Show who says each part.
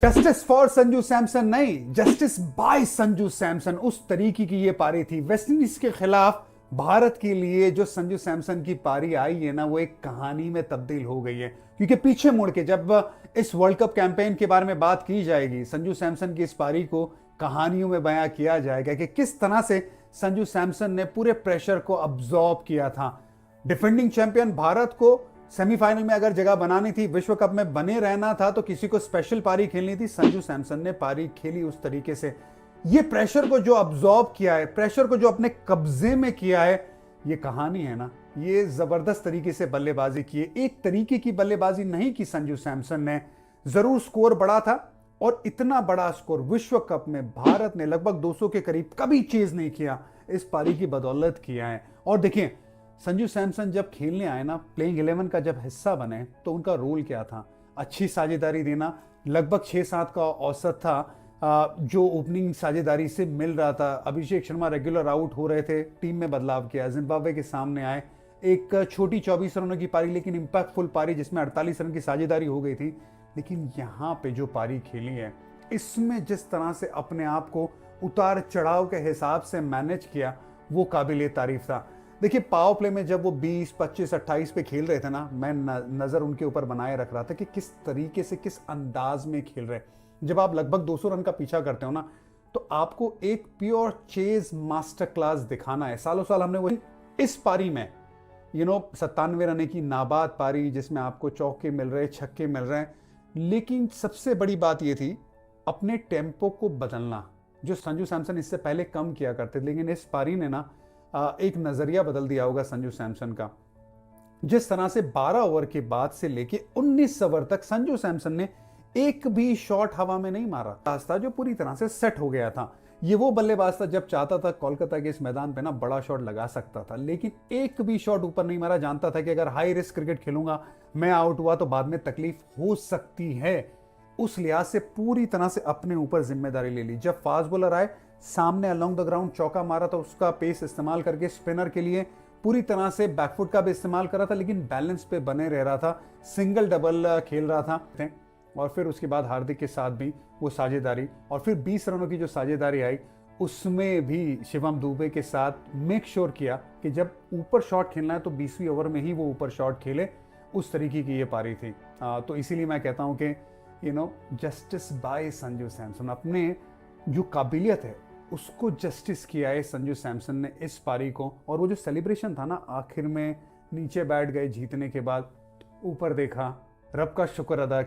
Speaker 1: Justice for Sanju Samson नहीं, justice bye Sanju Samson, उस तरीके की ये पारी थी वेस्टइंडीज के खिलाफ। भारत के लिए जो संजू सैमसन की पारी आई है ना, वो एक कहानी में तब्दील हो गई है। क्योंकि पीछे मुड़ के जब इस वर्ल्ड कप कैंपेन के बारे में बात की जाएगी, संजू सैमसन की इस पारी को कहानियों में बयां किया जाएगा कि किस तरह से संजू सैमसन ने पूरे प्रेशर को अब्सॉर्ब किया था। डिफेंडिंग चैंपियन भारत को सेमीफाइनल में अगर जगह बनानी थी, विश्व कप में बने रहना था, तो किसी को स्पेशल पारी खेलनी थी। संजू सैमसन ने पारी खेली उस तरीके से। ये प्रेशर को जो अब्सॉर्ब किया है, प्रेशर को जो अपने कब्जे में किया है, ये कहानी है ना। ये जबरदस्त तरीके से बल्लेबाजी की है। एक तरीके की बल्लेबाजी नहीं की संजू सैमसन ने। जरूर स्कोर बड़ा था, और इतना बड़ा स्कोर विश्व कप में भारत ने लगभग 200 के करीब कभी चेज नहीं किया, इस पारी की बदौलत किया है। और देखिए, संजू सैमसन जब खेलने आए ना, प्लेइंग 11 का जब हिस्सा बने, तो उनका रोल क्या था? अच्छी साझेदारी देना। लगभग 6-7 का औसत था जो ओपनिंग साझेदारी से मिल रहा था। अभिषेक शर्मा रेगुलर आउट हो रहे थे, टीम में बदलाव किया, जिम्बाब्वे के सामने आए। एक छोटी 24 रनों की पारी, लेकिन इंपैक्टफुल पारी जिसमें 48 रन की साझेदारी हो गई थी। लेकिन यहाँ पे जो पारी खेली है, इसमें जिस तरह से अपने आप को उतार चढ़ाव के हिसाब से मैनेज किया, वो काबिल तारीफ था। देखिए, पावर प्ले में जब वो 20, 25, 28 पे खेल रहे थे ना, मैं नज़र उनके ऊपर बनाए रख रहा था कि किस तरीके से, किस अंदाज में खेल रहे। जब आप लगभग 200 रन का पीछा करते हो ना, तो आपको एक प्योर चेज मास्टर क्लास दिखाना है। सालों साल हमने वही इस पारी में 97 रन की नाबाद पारी, जिसमें आपको चौके मिल रहे, छक्के मिल रहे हैं। लेकिन सबसे बड़ी बात यह थी अपने टेम्पो को बदलना, जो संजू सैमसन इससे पहले कम किया करते थे। लेकिन इस पारी ने ना एक नजरिया बदल दिया होगा संजू सैमसन का। जिस तरह से 12 ओवर के बाद से लेके 19 ओवर तक संजू सैमसन ने एक भी शॉट हवा में नहीं मारा। रास्ता जो पूरी तरह से सेट हो गया था। ये वो बल्लेबाज था, जब चाहता था कोलकाता के इस मैदान पे ना बड़ा शॉट लगा सकता था, लेकिन एक भी शॉट ऊपर नहीं मारा। जानता था कि अगर हाई रिस्क क्रिकेट खेलूंगा, मैं आउट हुआ तो बाद में तकलीफ हो सकती है। उस लिहाज से पूरी तरह से अपने ऊपर जिम्मेदारी ले ली। जब फास्ट बॉलर आए, सामने अलोंग द ग्राउंड चौका मारा, तो उसका पेस इस्तेमाल करके स्पिनर के लिए पूरी तरह से बैकफुट का भी इस्तेमाल करा था, लेकिन बैलेंस पे बने रह रहा था। सिंगल डबल खेल रहा था। और फिर उसके बाद हार्दिक के साथ भी वो साझेदारी, और फिर 20 रनों की जो साझेदारी आई, उसमें भी शिवम दुबे के साथ मेक श्योर किया कि जब ऊपर शॉट खेलना है तो 20वीं ओवर में ही वो ऊपर शॉट खेले। उस तरीके की ये पारी थी। तो इसीलिए मैं कहता हूं कि जस्टिस बाय संजू सैमसन। अपने जो काबिलियत है उसको जस्टिस किया है संजू सैमसन ने इस पारी को। और वो जो सेलिब्रेशन था ना, आखिर में नीचे बैठ गए जीतने के बाद, ऊपर देखा, रब का शुक्र अदा किया।